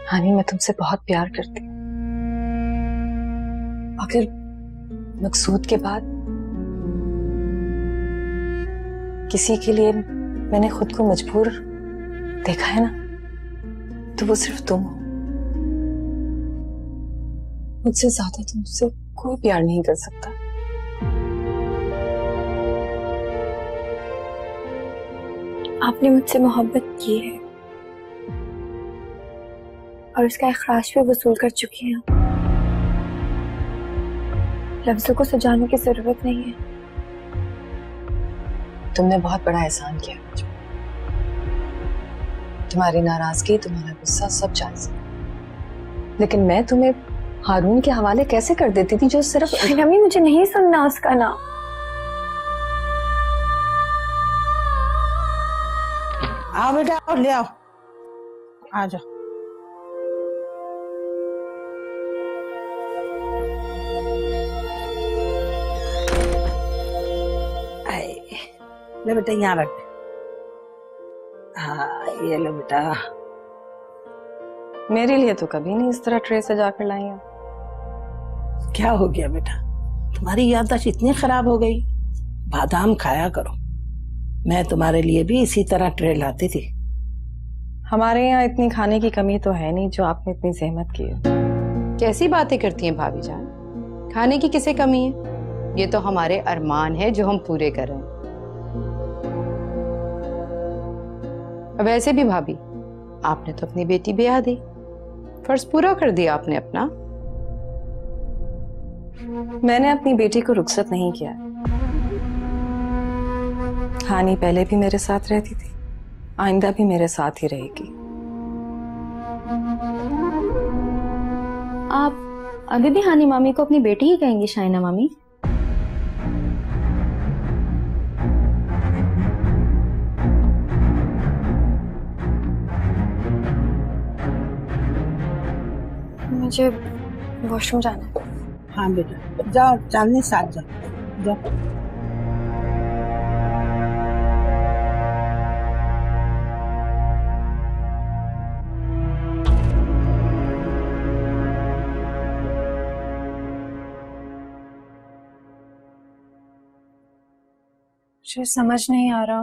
हानी, मैं तुमसे बहुत प्यार करती हूँ। अगर मकसूद के बाद किसी के लिए मैंने खुद को मजबूर देखा है ना, तो वो सिर्फ तुम हो। मुझसे ज्यादा तुमसे कोई प्यार नहीं कर सकता। आपने मुझसे मोहब्बत की है और उसका इखराज भी वसूल कर चुकी हैं। लफ्जों को सजाने की जरूरत नहीं है। तुमने बहुत बड़ा एहसान किया मुझ पर। तुम्हारी नाराजगी, तुम्हारा गुस्सा सब जायज है, लेकिन मैं तुम्हें हारून के हवाले कैसे कर देती थी जो सिर्फ। अम्मी, मुझे नहीं सुनना उसका नाम। आओ बेटा, आओ, ले आओ, आ जाओ। ले बेटा, यहाँ रख। हाँ, ये लो बेटा। मेरे लिए तो कभी नहीं इस तरह ट्रे सजा कर लाई हैं। क्या हो गया बेटा, तुम्हारी याददाश्त इतनी खराब हो गई? बादाम खाया करो। मैं तुम्हारे लिए भी इसी तरह ट्रे लाती थी। हमारे यहाँ इतनी खाने की कमी तो है नहीं जो आपने इतनी जहमत की है। कैसी बातें करती हैं भाभी जान, खाने की किसे कमी है? ये तो हमारे अरमान है जो हम पूरे कर रहे हैं। वैसे भी भाभी, आपने तो अपनी बेटी ब्याह दी, फर्ज पूरा कर दिया आपने अपना। मैंने अपनी बेटी को रुखसत नहीं किया। हानी पहले भी मेरे साथ रहती थी, आइंदा भी मेरे साथ ही रहेगी। आप अभी भी हानी मामी को अपनी बेटी ही कहेंगी शाइना मामी? मुझे वॉशरूम जाना है। हाँ बेटा, जाओ, चांदनी साथ जाओ, जाओ। मुझे समझ नहीं आ रहा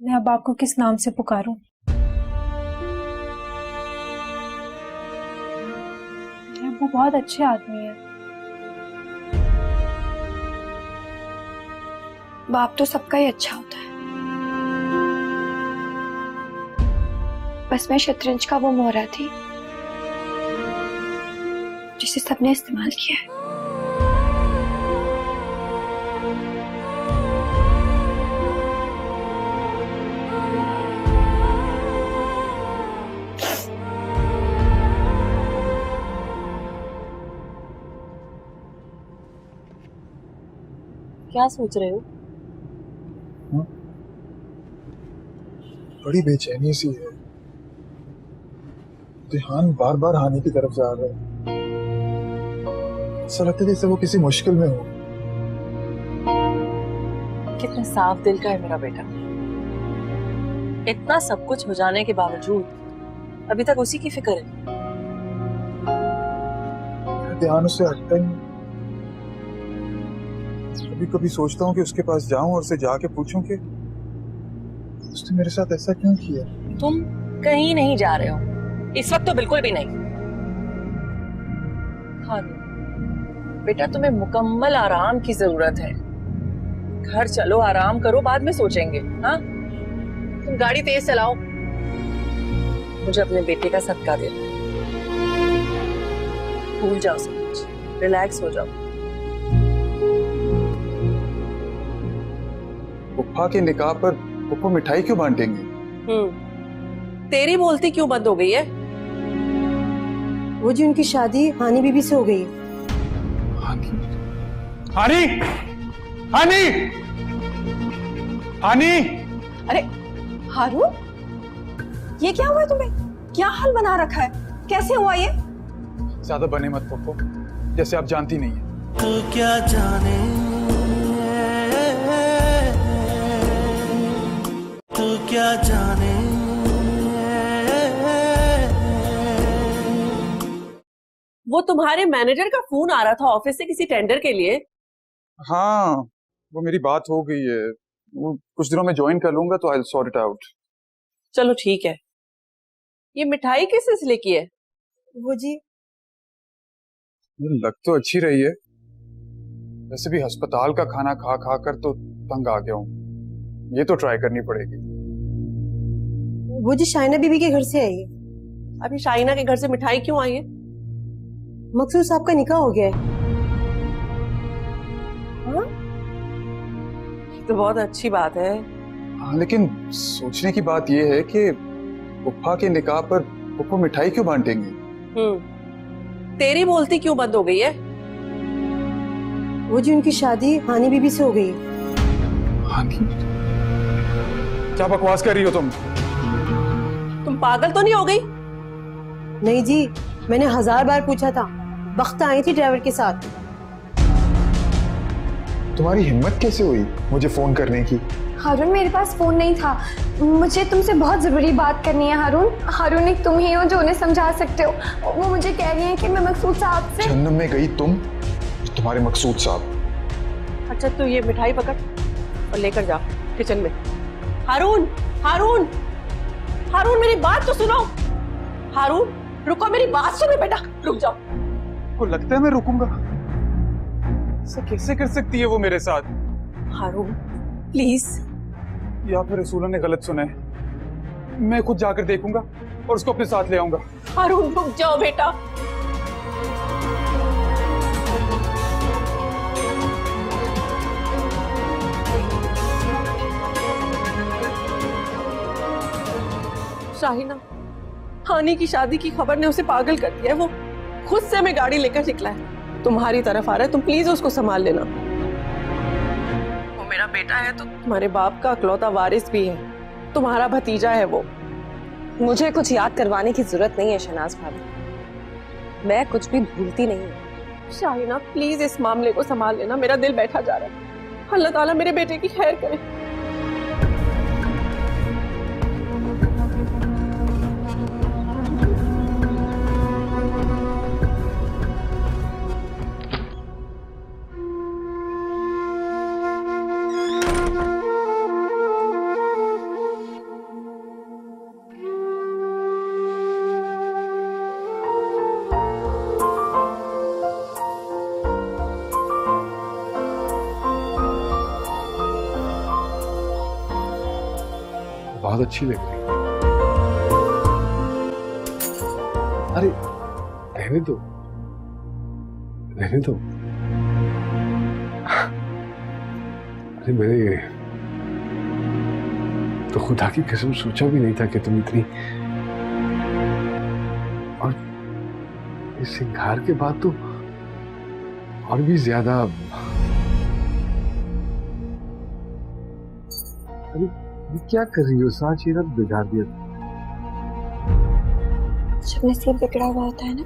मैं अब आपको किस नाम से पुकारूं। वो बहुत अच्छे आदमी है। बाप तो सबका ही अच्छा होता है, बस मैं शतरंज का वो मोहरा थी जिसे सबने इस्तेमाल किया है। क्या सोच रहे हो? बड़ी बेचैनी सी है। ध्यान बार बार हानि की तरफ जा रहा है। ऐसा लगता है जैसे वो किसी मुश्किल में हो। कितने साफ दिल का है मेरा बेटा। इतना सब कुछ हो जाने के बावजूद अभी तक उसी की फिक्र है। ध्यान उससे हटता ही नहीं। कभी कभी सोचता हूँ कि उसके पास जाऊं और उसे जाके पूछूं कि उसने मेरे साथ ऐसा क्यों किया। तुम कहीं नहीं जा रहे हो इस वक्त, तो बिल्कुल भी नहीं। हाँ बेटा, तुम्हें मुकम्मल आराम की जरूरत है। घर चलो, आराम करो, बाद में सोचेंगे। हाँ, तुम गाड़ी तेज चलाओ। मुझे अपने बेटे का सदका दे दो। भूल जाओ सब कुछ, रिलैक्स हो जाओ। पुप्पा के निकाह पर पुप्पा मिठाई क्यों बांटेंगे? तेरी बोलती क्यों बंद हो गई है? वो जी उनकी शादी हानी बीबी से हो गई है। हानी? हानी! हानी! हानी! अरे हारून, ये क्या हुआ तुम्हें? क्या हाल बना रखा है? कैसे हुआ ये? ज्यादा बने मत पप्पो, जैसे आप जानती नहीं है। तो क्या जाने, तो क्या जाने, वो तुम्हारे मैनेजर का फोन आ रहा था ऑफिस से किसी टेंडर के लिए। हाँ, वो मेरी बात हो गई है। वो कुछ दिनों में ज्वाइन कर लूंगा तो I will sort it out. चलो ठीक है। ये मिठाई किस सिलसिले की है? वो जी लग तो अच्छी रही है, वैसे भी अस्पताल का खाना खा खा कर तो तंग आ गया हूँ। ये तो ट्राई करनी पड़ेगी। वो जी शाइना बीबी के घर से आई है। अभी शाइना के घर से मिठाई क्यों आई है? मकसूद साहब का निकाह हो गया है। तो बहुत अच्छी बात है। हाँ, लेकिन सोचने की बात यह है कि पुप्पा के निकाह पर पुप्पा मिठाई क्यों बांटेंगे? तेरी बोलती क्यों बंद हो गई है? वो जी उनकी शादी हानी बीबी से हो गई है। हानी? क्या बकवास कर रही हो तुम? तुम पागल तो नहीं हो गई? नहीं जी, मैंने 1000 बार पूछा था। बख्त आई थी ड्राइवर के साथ। तुम्हारी हिम्मत कैसे हुई मुझे फोन करने की? हारून मेरे पास फोन नहीं था। मुझे तुमसे बहुत जरूरी बात करनी है हारून। हारून एक तुम ही हो जो उन्हें समझा सकते हो। वो मुझे कह रही हैं कि मैं मकसूद साहब से। जहन्नम में गई तुम, तुम्हारे मकसूद साहब। अच्छा तू ये मिठाई पकड़ और लेकर जा किचन में। हारून, हारून, हारून मेरी बात तो सुनो। हारून रुको, मेरी बात सुनो बेटा, रुक जाओ। को लगता है मैं रुकूंगा? ऐसा कैसे कर सकती है वो मेरे साथ? हारून प्लीज। या फिर रसूला ने गलत सुना है। मैं खुद जाकर देखूंगा और उसको अपने साथ ले आऊंगा। हारून रुक जाओ बेटा। शाहिना, हानी की शादी की खबर ने उसे पागल कर दिया है। वो खुद से हमें गाड़ी लेकर निकला है, तुम्हारी तरफ आ रहा है। तुम प्लीज उसको संभाल लेना। वो मेरा बेटा है तो तुम्हारे बाप का इकलौता वारिस भी है, तुम्हारा भतीजा है वो। मुझे कुछ याद करवाने की जरूरत नहीं है शहनाज भाभी, मैं कुछ भी भूलती नहीं हूँ। शाहिना प्लीज इस मामले को संभाल लेना, मेरा दिल बैठा जा रहा है। अल्लाह ताला मेरे बेटे की खैर करे। बहुत अच्छी लग रही है। अरे रहने दो, रहने दो। अरे मैंने तो खुदा की कसम सोचा भी नहीं था कि तुम इतनी, और इस सिंगार के बाद तो और भी ज्यादा। अरे ये क्या कर रही हो? सारा चेहरा बिगाड़ दिया। जब नसीब बिगड़ा हुआ होता है ना,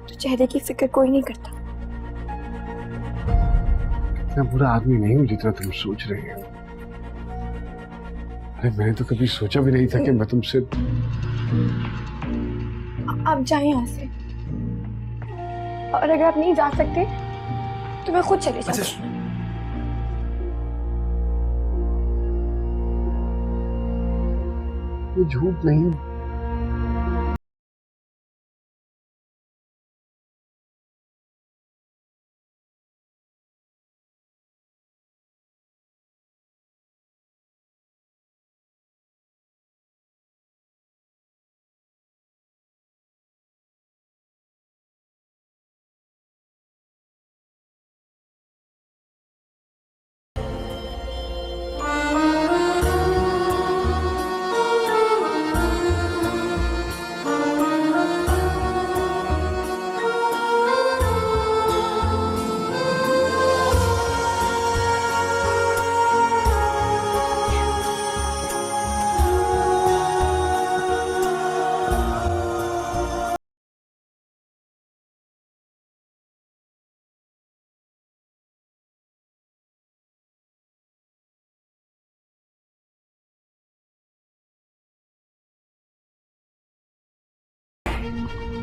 तो चेहरे की फिक्र कोई नहीं करता। इतना बुरा आदमी नहीं हूं जितना तुम सोच रहे हो। अरे मैंने तो कभी सोचा भी नहीं था कि मैं तुमसे। आप जाएं यहाँ से, और अगर आप नहीं जा सकते तो मैं खुद चले जाऊंगी। ये झूठ नहीं।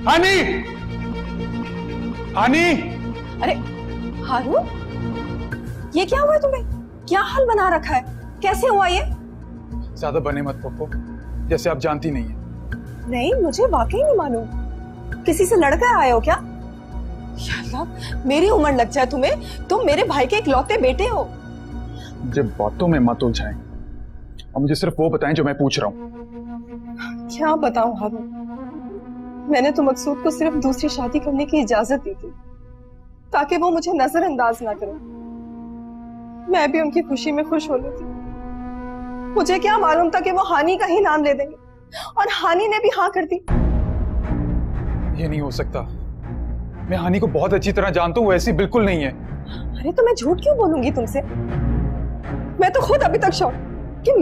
हानी, हानी, अरे हारून, ये क्या हुआ तुम्हें? क्या हाल बना रखा है? कैसे हुआ ये? ज्यादा बने मत पप्पो, जैसे आप जानती नहीं है। नहीं, मुझे वाकई नहीं मालूम। किसी से लड़कर आए हो क्या? या अल्लाह, मेरी उम्र लग जाए तुम्हें। तुम मेरे भाई के इकलौते बेटे हो। मुझे बातों में मत उलझाएं और मुझे सिर्फ वो बताएं जो मैं पूछ रहा हूँ। क्या बताऊं हारून, मैंने तो मकसूद को सिर्फ दूसरी शादी करने की इजाजत दी थी ताकि वो मुझे नजरअंदाज ना करे। मैं भी उनकी खुशी में खुश हो थी। मुझे क्या मालूम था कि वो हानी का ही नाम ले देंगे, और हानी ने भी हाँ कर दी। ये नहीं हो सकता। मैं हानी को बहुत अच्छी तरह जानता हूँ, वो ऐसी बिल्कुल नहीं है। अरे तो मैं झूठ क्यों बोलूंगी तुमसे? मैं तो खुद अभी तक शौक कि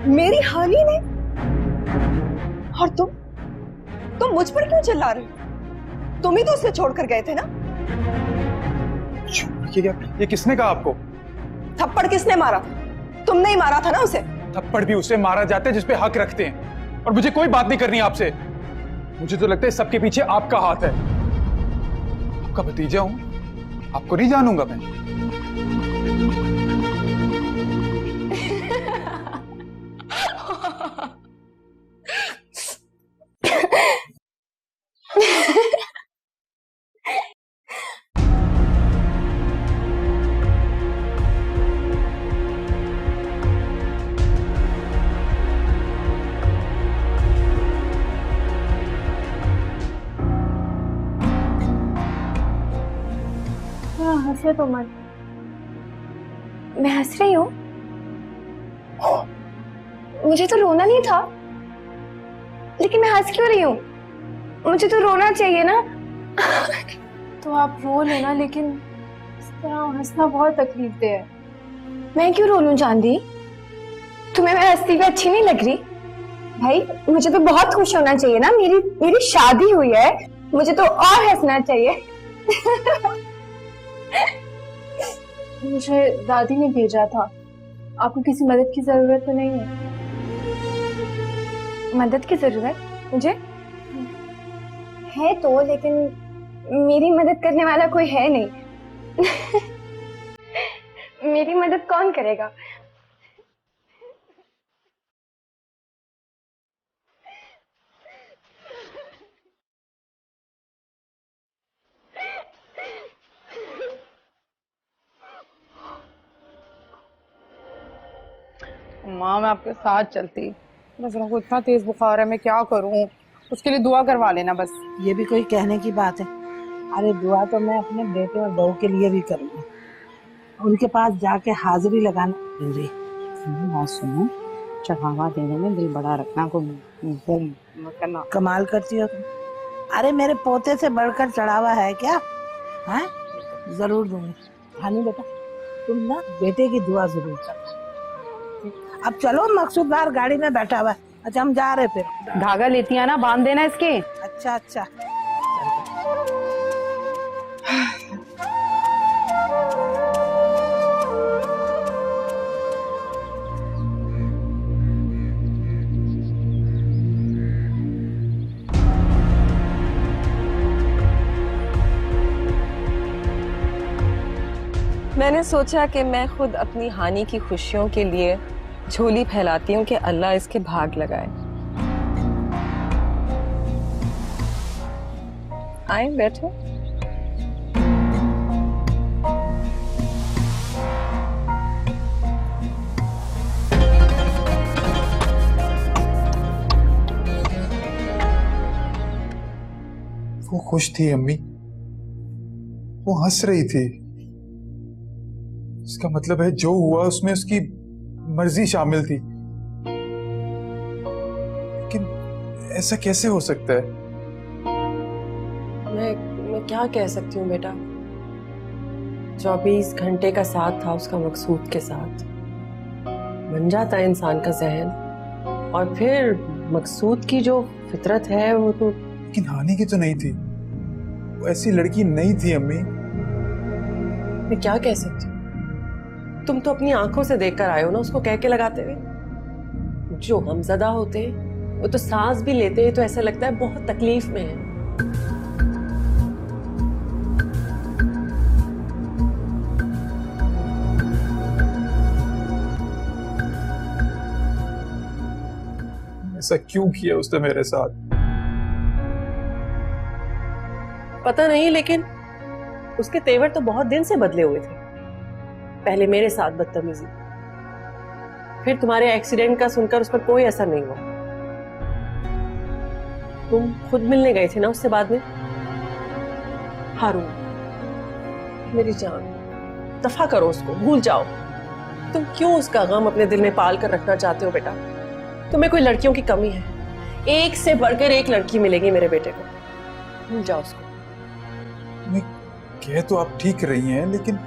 मेरी हानी ने। और तुम मुझ पर क्यों चिल्ला रहे हो? तुम ही तो उसे छोड़कर गए थे ना? ये किसने कहा आपको? थप्पड़ किसने मारा? तुमने ही मारा था ना उसे। थप्पड़ भी उसे मारा जाता है जिसपे हक रखते हैं, और मुझे कोई बात नहीं करनी आपसे। मुझे तो लगता है सबके पीछे आपका हाथ है। आपका भतीजा हूं, आपको नहीं जानूंगा मैं। हंसे तो मत। मैं हंस रही हूँ? मुझे तो रोना नहीं था, लेकिन मैं हंस क्यों रही हूँ? मुझे तो रोना चाहिए ना। तो आप रो लेना, लेकिन इस तरह हंसना बहुत तकलीफ दे है। मैं क्यों रो लूं चांदी? तुम्हें मैं हंसती हुई अच्छी नहीं लग रही? भाई मुझे तो बहुत खुश होना चाहिए ना। मेरी शादी हुई है, मुझे तो और हंसना चाहिए। मुझे दादी ने भेजा था। आपको किसी मदद की जरूरत तो नहीं है? मदद की जरूरत मुझे है तो, लेकिन मेरी मदद करने वाला कोई है नहीं। मेरी मदद कौन करेगा? माँ, मैं आपके साथ चलती, नजरों को इतना तेज बुखार है, मैं क्या करूँ? उसके लिए दुआ करवा लेना बस। ये भी कोई कहने की बात है? अरे दुआ तो मैं अपने बेटे और बहू के लिए भी करूँगी। उनके पास जाके हाजिरी लगाना जरूरी। बात सुनो, चढ़ावा देने में दिल बड़ा रखना, को करना। कमाल करती हो तुम। अरे मेरे पोते से बढ़कर चढ़ावा है क्या? है? जरूर दूंगी। हानी बेटा, तुम ना बेटे की दुआ जरूर करना। अब चलो, मकसूद बाहर गाड़ी में बैठा हुआ है। अच्छा, हम जा रहे फिर। धागा लेती है ना, बांध देना इसके। अच्छा अच्छा। मैंने सोचा कि मैं खुद अपनी हानि की खुशियों के लिए झोली फैलाती हूँ कि अल्लाह इसके भाग लगाए। आए बैठो। वो खुश थी अम्मी, वो हंस रही थी। इसका मतलब है जो हुआ उसमें उसकी मर्जी शामिल थी। लेकिन ऐसा कैसे हो सकता है? मैं क्या कह सकती हूँ बेटा। 24 घंटे का साथ था उसका मकसूद के साथ। बन जाता है इंसान का जहन, और फिर मकसूद की जो फितरत है वो तो। लेकिन हानि की तो नहीं थी, वो ऐसी लड़की नहीं थी अम्मी। मैं क्या कह सकती हूँ? तुम तो अपनी आंखों से देखकर आए हो ना उसको कह के लगाते हुए। जो हमज़दा होते हैं वो तो सांस भी लेते हैं तो ऐसा लगता है बहुत तकलीफ में है। ऐसा क्यों किया उसने मेरे साथ? पता नहीं, लेकिन उसके तेवर तो बहुत दिन से बदले हुए थे। पहले मेरे साथ बदतमीजी, फिर तुम्हारे एक्सीडेंट का सुनकर उस पर कोई असर नहीं हुआ। तुम खुद मिलने गए थे ना उससे बाद में? हारून, मेरी जान, दफा करो उसको, भूल जाओ। तुम क्यों उसका गम अपने दिल में पाल कर रखना चाहते हो बेटा? तुम्हें कोई लड़कियों की कमी है? एक से बढ़कर एक लड़की मिलेगी मेरे बेटे को, भूल जाओ उसको। नहीं, कह तो आप ठीक रही हैं, लेकिन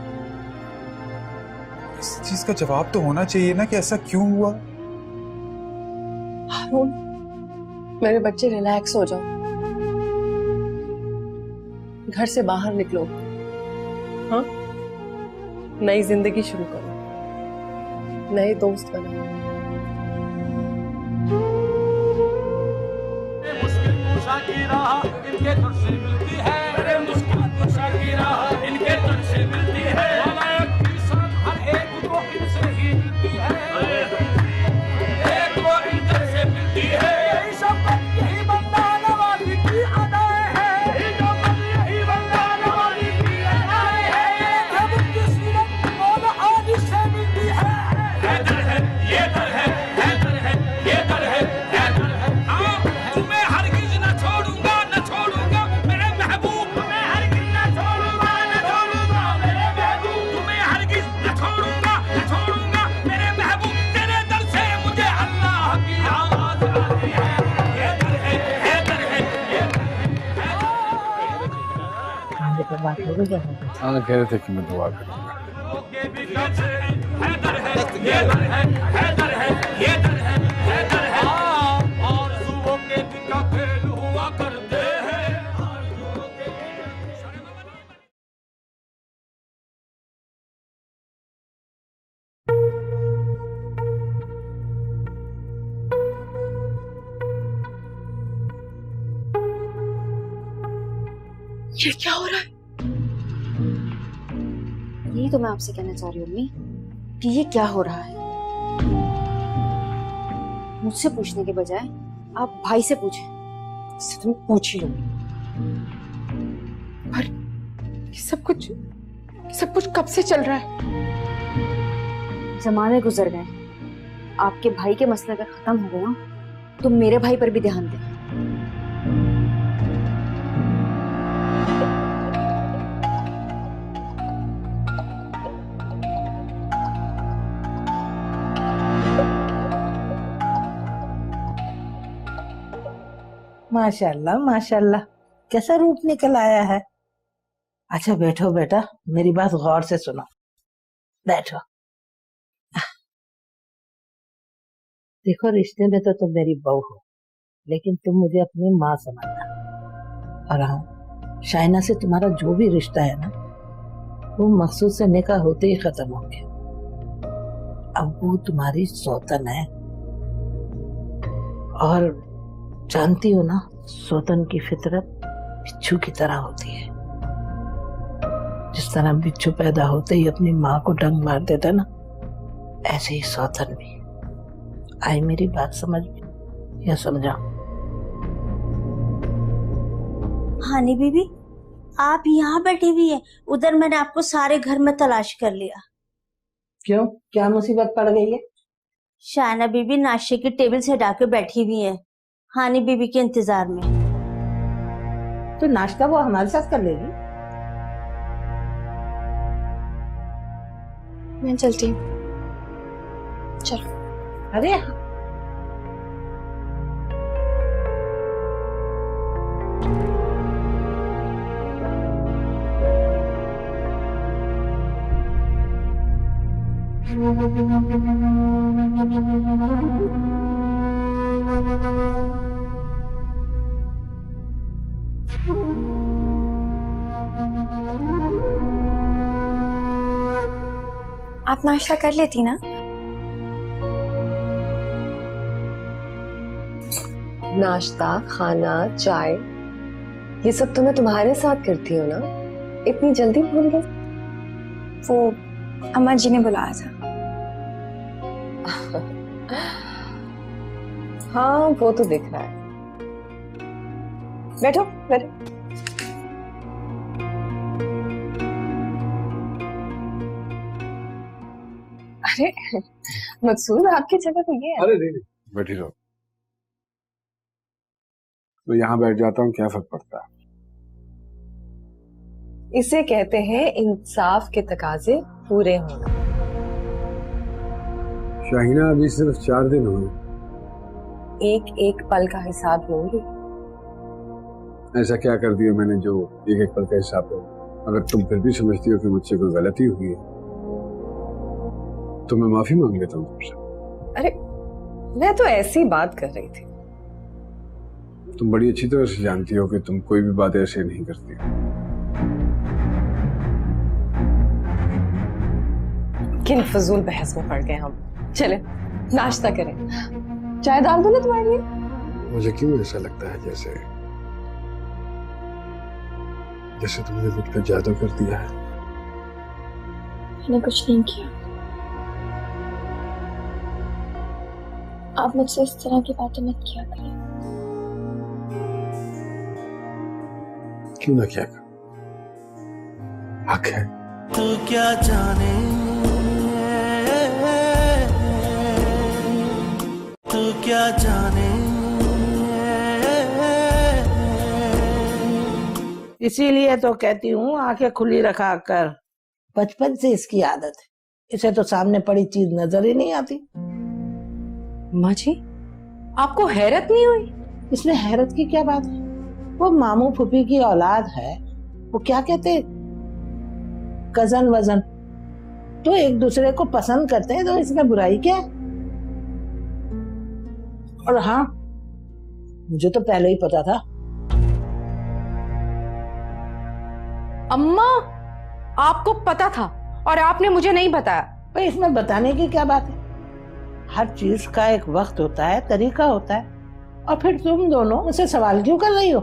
इस चीज का जवाब तो होना चाहिए ना कि ऐसा क्यों हुआ। हारून, मेरे बच्चे रिलैक्स हो जाओ, घर से बाहर निकलो, हाँ, नई जिंदगी शुरू करो, नए दोस्त बनाओ। मुश्किल कुशा की राह इनके दर से मिलती है, मुश्किल कुशा की राह इनके दर से मिलती है, हर एक को इनसे ही मिलती है, एक वो इनसे से मिलती है। यही सब यही बंदा नवाजी की अदाएं है, यही बंदा नवाजी की अदाएं है, जब उनकी सीरत मौत आज से मिलती है। हैदर है, ये दर है, हैदर है, ये दर है, हैदर है। तुम्हें हरगिज न छोड़ूंगा, न छोड़ूंगा मेरे महबूब, तुम्हें हरगिज न छोड़ूंगा, न छोड़ूंगा मेरे महबूब, तुम्हें हरगिज न छोड़ूंगा, न छोड़ूंगा मेरे महबूब। तेरे दर से मुझे अल्लाह की आवाज आती है, ये दर है, हैदर है, ये दर है। आगे तो बात हो गई। हाँ, कह रहे थे कि मैं दुआ करूंगा। हैदर है, ये दर है, हैदर है, ये दर है, हैदर है। आरज़ुओं के भी कफेल हुआ करते हैं। ये क्या हो रहा है? यही तो मैं आपसे कहना चाह रही हूँ अम्मी कि ये क्या हो रहा है। मुझसे पूछने के बजाय आप भाई से पूछें। इससे तुम पूछ ही लूंगी। पर ये सब कुछ कब से चल रहा है? जमाने गुजर गए, आपके भाई के मसले अगर खत्म हो गया तो मेरे भाई पर भी ध्यान दें। माशाल्लाह माशाल्लाह, कैसा रूप निकल आया है। अच्छा बैठो बेटा, मेरी बात गौर से सुनो, बैठो। देखो, रिश्ते में तो तुम मेरी बहू हो, लेकिन तुम मुझे अपनी माँ समझना। और हाँ, शाइना से तुम्हारा जो भी रिश्ता है ना, वो मकसूद से निकाह होते ही खत्म हो गया। अब वो तुम्हारी सौतन है, और जानती हो ना, सौतन की फितरत बिच्छू की तरह होती है। जिस तरह बिच्छू पैदा होते ही अपनी माँ को डंक मार देता ना, ऐसे ही सौतन भी। आई मेरी बात समझ में या समझाऊं? हानी बीबी, आप यहाँ बैठी हुई है, उधर मैंने आपको सारे घर में तलाश कर लिया। क्यों, क्या मुसीबत पड़ गई है? शाइना बीबी नाश्ते की टेबल से हटा के बैठी हुई है, हानी बीबी के इंतजार में। तो नाश्ता वो हमारे साथ कर लेगी। मैं चलती हूँ, चलो। अरे आप नाश्ता कर लेती ना? नाश्ता, खाना, चाय, ये सब तो मैं तुम्हारे साथ करती हूँ ना। इतनी जल्दी भूल गई? वो अमर जी ने बुलाया था। हाँ वो तो दिख रहा है। बैठो बैठो। अरे मकसूद आपकी जगह तो ये है। अरे नहीं, बैठी रहो। तो यहाँ बैठ जाता हूँ, क्या फर्क पड़ता है? इसे कहते हैं इंसाफ के तकाजे पूरे होना। शाहीना अभी सिर्फ 4 दिन हुए। एक एक पल का हिसाब लोगे। ऐसा क्या कर दिया मैंने जो एक एक पल का हिसाब हो? अगर तुम फिर भी समझती हो कि मुझसे कोई गलती हुई है तो मैं माफी मांग लेता हूँ तुमसे। अरे मैं तो ऐसी बात कर रही थी। तुम बड़ी अच्छी तरह से जानती हो कि तुम कोई भी बात ऐसे नहीं करती। किन फजूल बहस में पड़ गए हम। चले नाश्ता करें। चाय डाल दूं ना तुम्हारे लिए? मुझे क्यों ऐसा लगता है जैसे तुमने मुझ पर जादू कर दिया है। मैंने कुछ नहीं किया। आप मुझसे इस तरह की बातें मत किया करें। क्यों ना किया कर? हक है। तू क्या जाने, तू क्या जाने। इसीलिए तो कहती हूँ आंखें खुली रखा कर। बचपन से इसकी आदत है, इसे तो सामने पड़ी चीज नजर ही नहीं आती। माँ जी आपको हैरत नहीं हुई? इसमें हैरत की क्या बात है? वो मामू फूफी की औलाद है। वो क्या कहते, कजन वजन, तो एक दूसरे को पसंद करते हैं, तो इसमें बुराई क्या है? और हाँ, मुझे तो पहले ही पता था। अम्मा आपको पता था और आपने मुझे नहीं बताया। भाई इसमें बताने की क्या बात है? हर चीज का एक वक्त होता है, तरीका होता है। और फिर तुम दोनों मुझसे सवाल क्यों कर रही हो?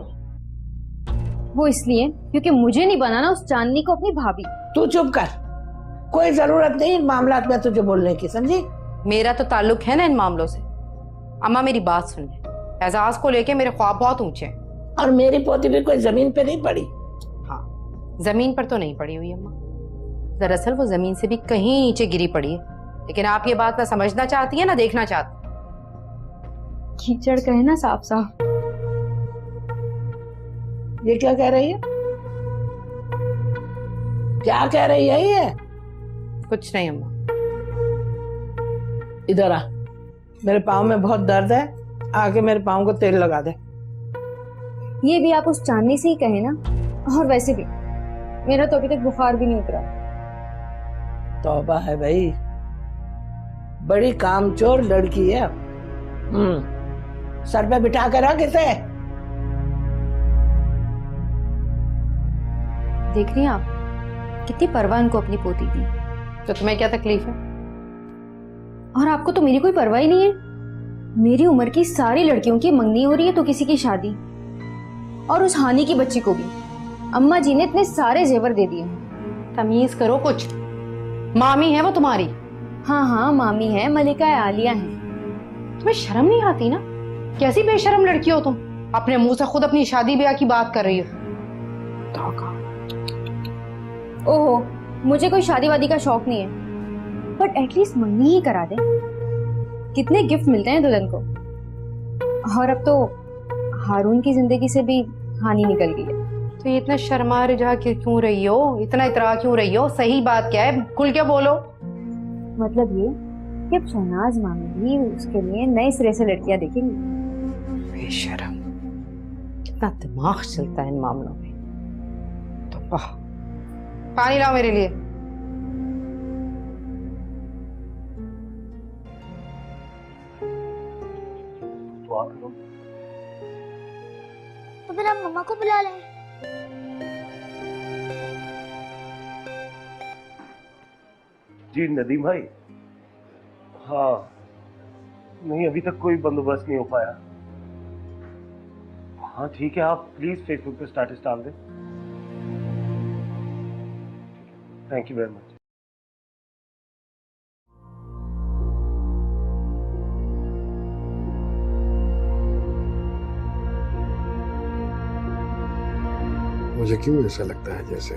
वो इसलिए क्योंकि मुझे नहीं बनाना उस चांदनी को अपनी भाभी। तू चुप कर, कोई जरूरत नहीं इन मामलात में तुझे बोलने की, समझी? मेरा तो ताल्लुक है ना इन मामलों से। अम्मा मेरी बात सुन ले, एजाज को लेके मेरे ख्वाब बहुत ऊंचे हैं। और मेरी पोती भी कोई जमीन पे नहीं पड़ी। हाँ जमीन पर तो नहीं पड़ी हुई अम्मा, दरअसल वो जमीन से भी कहीं नीचे गिरी पड़ी है। लेकिन आप ये बात ना समझना चाहती है ना देखना चाहती। कीचड़ कहे ना साफ साफ। ये क्या कह रही है? क्या कह रही है ये? कुछ नहीं अम्मा। इधर आ, मेरे पाँव में बहुत दर्द है, आके मेरे पाँव को तेल लगा दे। ये भी आप उस चांदनी से ही कहे ना। और वैसे भी मेरा तो अभी तक बुखार भी नहीं उतरा। तौबा है भाई, बड़ी कामचोर लड़की है। सर पे बिठा कर रख इसे। देख रही हैं आप कितनी परवाह इनको अपनी पोती की। तो तुम्हें क्या तकलीफ है? और आपको तो मेरी कोई परवाह ही नहीं है। मेरी उम्र की सारी लड़कियों की मंगनी हो रही है तो किसी की शादी, और उस हानि की बच्ची को भी अम्मा जी ने इतने सारे जेवर दे दिए। तमीज करो कुछ, मामी है वो तुम्हारी। हाँ हाँ मामी है, मलिका आलिया है। तुम्हें शर्म नहीं आती ना? कैसी बेशरम लड़की हो तुम, अपने मुंह से खुद अपनी शादी ब्याह की बात कर रही हो। ओहो, मुझे कोई शादी वादी का शौक नहीं है, बट एटलीस्ट मंगनी ही करा दे। कितने गिफ्ट मिलते हैं दुल्हन को। और अब तो हारून की जिंदगी से भी हानि निकल गई है। तो ये इतना शर्मा रजा क्यों रही हो, इतना इतरा क्यों रही हो? सही बात क्या है, खुल के बोलो। मतलब ये कि अब शहनाज मामी भी उसके लिए नए सिरे से लड़कियां देखेंगी। बेशरम, कितना दिमाग चलता है इन मामलों में। तो पानी लाओ मेरे लिए। तो फिर आप मम्मा को बुला लें। जी नदीम भाई, हाँ नहीं अभी तक कोई बंदोबस्त नहीं हो पाया। हाँ ठीक है, आप प्लीज फेसबुक पे स्टेटस डाल दें। Thank you very much. मुझे क्यों ऐसा लगता है जैसे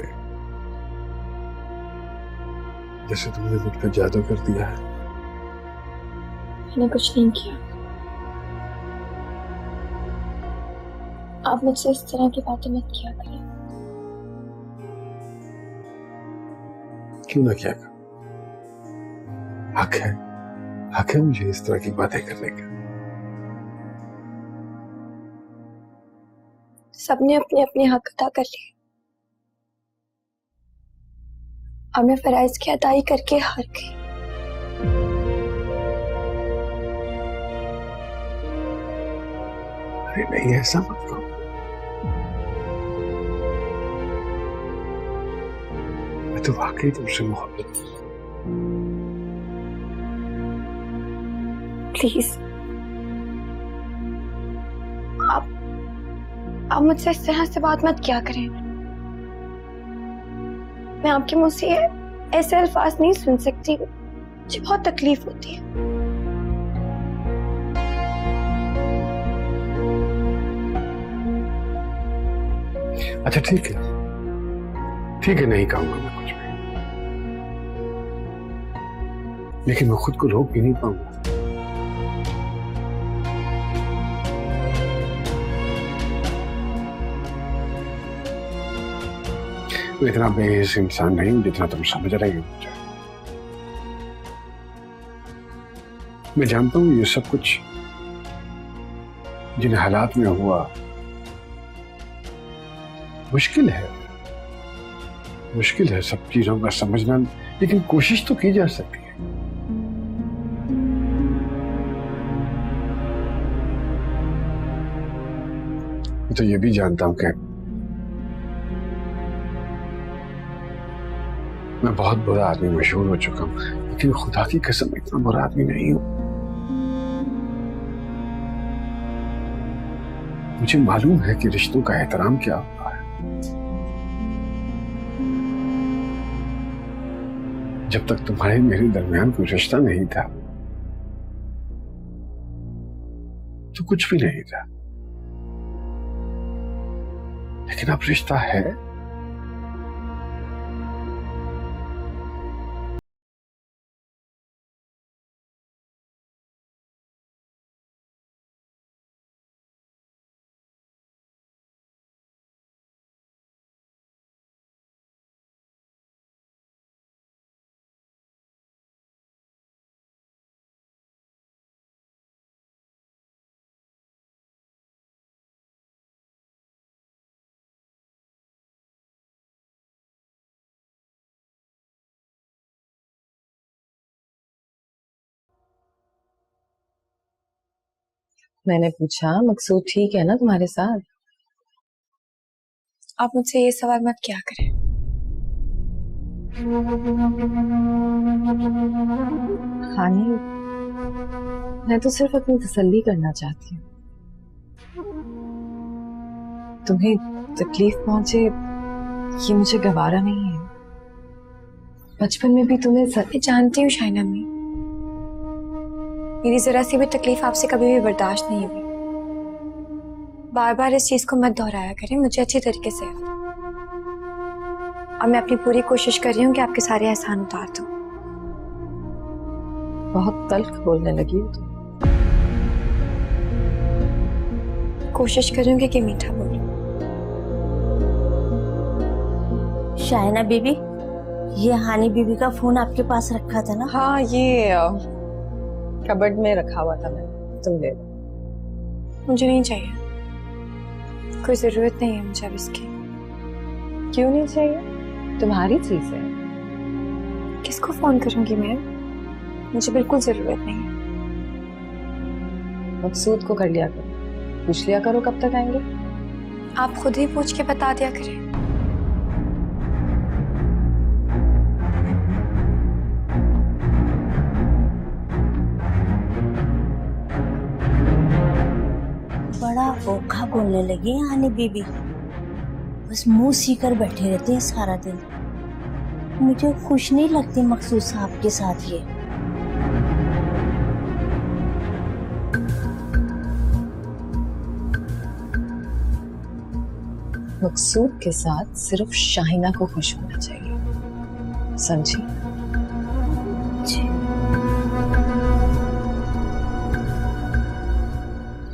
जैसे तुमने मुझ पर जादू कर दिया है। मैंने कुछ नहीं किया। आप मुझसे इस तरह की बातें मत किया करें। क्यों ना किया कर? हक है मुझे इस तरह की बातें करने का। सबने अपने अपने हक अदा कर लिए और मैं फराइज की अदाई करके हार गई। अरे नहीं, ऐसा मत करो। मैं तो वाकई तुमसे मोहब्बत करता हूं। प्लीज आप मुझसे इस तरह से बात मत किया करें। मैं आपके मुंह से ऐसे अल्फाज नहीं सुन सकती। मुझे बहुत तकलीफ होती है। अच्छा ठीक है, नहीं कहूंगा मैं कुछ भी, लेकिन मैं खुद को रोक भी नहीं पाऊंगा। मैं इतना बेहिस इंसान नहीं हूं जितना तुम समझ रही हो मुझे। मैं जानता हूं ये सब कुछ जिन हालात में हुआ मुश्किल है सब चीजों का समझना, लेकिन कोशिश तो की जा सकती है। मैं तो ये भी जानता हूं कि मैं बहुत बुरा आदमी मशहूर हो चुका हूं, लेकिन खुदा की कसम इतना बुरा आदमी नहीं हूं। मुझे मालूम है कि रिश्तों का एहतराम क्या होता है। जब तक तुम्हारे मेरे दरमियान कोई रिश्ता नहीं था तो कुछ भी नहीं था, लेकिन अब रिश्ता है। मैंने पूछा मकसूद ठीक है ना तुम्हारे साथ? आप मुझसे ये सवाल मत किया करें। हानि, मैं तो सिर्फ अपनी तसल्ली करना चाहती हूँ। तुम्हें तकलीफ पहुंचे ये मुझे गवारा नहीं है। बचपन में भी तुम्हें मैं जानती हूँ शाइना मी, मेरी जरा सी भी तकलीफ आपसे कभी भी बर्दाश्त नहीं हुई। बार बार इस चीज को मत दोहराया करें, मुझे अच्छी तरीके से। और मैं अपनी पूरी कोशिश कर रही हूँ कि आपके सारे एहसान उतार दूं। बहुत तल्ख बोलने लगी हो तुम। कोशिश करूंगी कि मीठा बोलूं। शाइना बीबी, ये हानि बीबी का फोन आपके पास रखा था ना? हाँ, ये कबर्ड में रखा हुआ था मैंने, तुम ले लो। मुझे नहीं चाहिए, कोई जरूरत नहीं है मुझे अब इसकी। क्यों नहीं चाहिए? तुम्हारी चीज है। किसको फोन करूंगी मैं? मुझे बिल्कुल जरूरत नहीं है। मकसूद को कर लिया करो, पूछ लिया करो कब तक आएंगे। आप खुद ही पूछ के बता दिया करें। बड़ा ओखा बोलने लगी है हानि बीबी, बस मुंह सीकर बैठे रहते हैं सारा दिन। मुझे खुश नहीं लगती मकसूद साहब के साथ ये। मकसूद के साथ सिर्फ शाहिना को खुश होना चाहिए, समझी?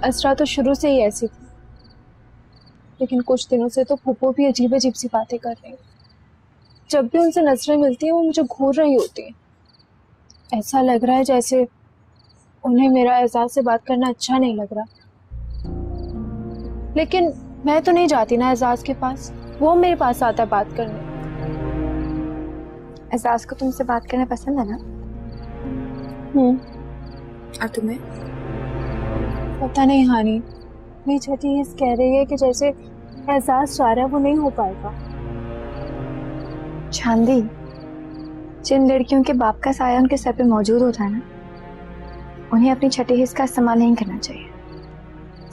असरा तो शुरू से ही ऐसी थी, लेकिन कुछ दिनों से तो फूफो भी अजीब अजीब सी बातें कर रही हैं। जब भी उनसे नजरें मिलती हैं वो मुझे घूर रही होती हैं। ऐसा लग रहा है जैसे उन्हें मेरा एहसास से बात करना अच्छा नहीं लग रहा। लेकिन मैं तो नहीं जाती ना एजाज के पास, वो मेरे पास आता है बात करने। एजाज को तुमसे बात करना पसंद है ना? और तुम्हें? पता नहीं हानी, मेरी छठी हिस्स कह रही है कि जैसे एहसास चाह रहा है वो नहीं हो पाएगा। चांदी, जिन लड़कियों के बाप का साया उनके सर पे मौजूद होता है ना, उन्हें अपनी छठी हिस्स का इस्तेमाल नहीं करना चाहिए,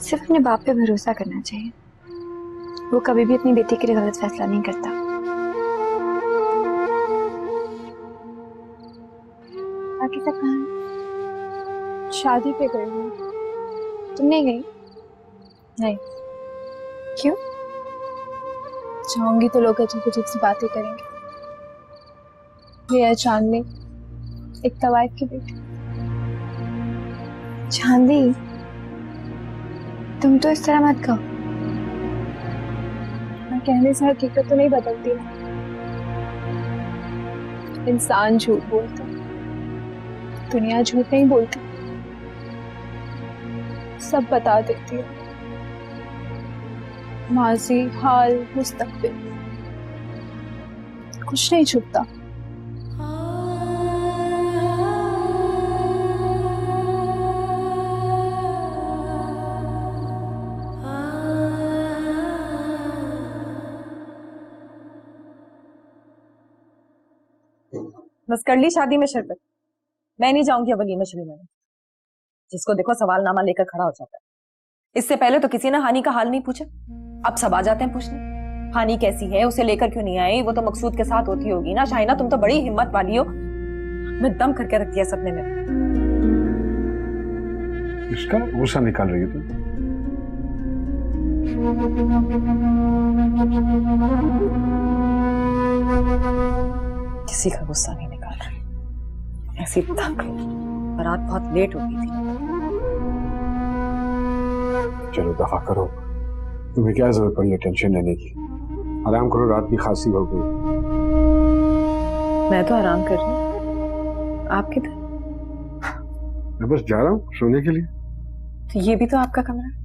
सिर्फ अपने बाप पे भरोसा करना चाहिए। वो कभी भी अपनी बेटी के लिए गलत फैसला नहीं करता। बाकी सब कहाँ? शादी पे गई हूँ। तुम नहीं गई? नहीं। क्यों? जाऊंगी तो लोग अजीब अजीब सी बातें करेंगे। ये है चांदनी, एक तवाइफ की बेटी। चांदी, तुम तो इस तरह मत कहो। मैं कहने से हकीकत तो नहीं बदलती ना। इंसान झूठ बोलता, दुनिया झूठ नहीं बोलती, सब बता देती है। माजी, हाल, मुस्तकबिल, कुछ नहीं छुपता। बस कर ली शादी में शरबत। मैं नहीं जाऊंगी अब वलीमे शलीमे में। जिसको देखो सवालनामा लेकर खड़ा हो जाता है। इससे पहले तो किसी ने हानि का हाल नहीं पूछा, अब सब आ जाते हैं पूछने। हानि कैसी है, उसे लेकर क्यों नहीं आई? वो तो मकसूद के साथ होती होगी ना। शाहिना, तुम तो बड़ी हिम्मत वाली हो। मैं दम करके रख दिया सपने में। इसका गुस्सा निकाल रही है तुम? किसी का गुस्सा नहीं निकाल रही, ऐसी थक गई। बारात बहुत लेट हो गई थी। चलो दफा करो, तुम्हें क्या जरूरत पड़ी है टेंशन लेने की? आराम करो, रात भी खांसी हो गई। मैं तो आराम कर रही हूँ, आप किधर? मैं बस जा रहा हूँ सोने के लिए। तो ये भी तो आपका कमरा है।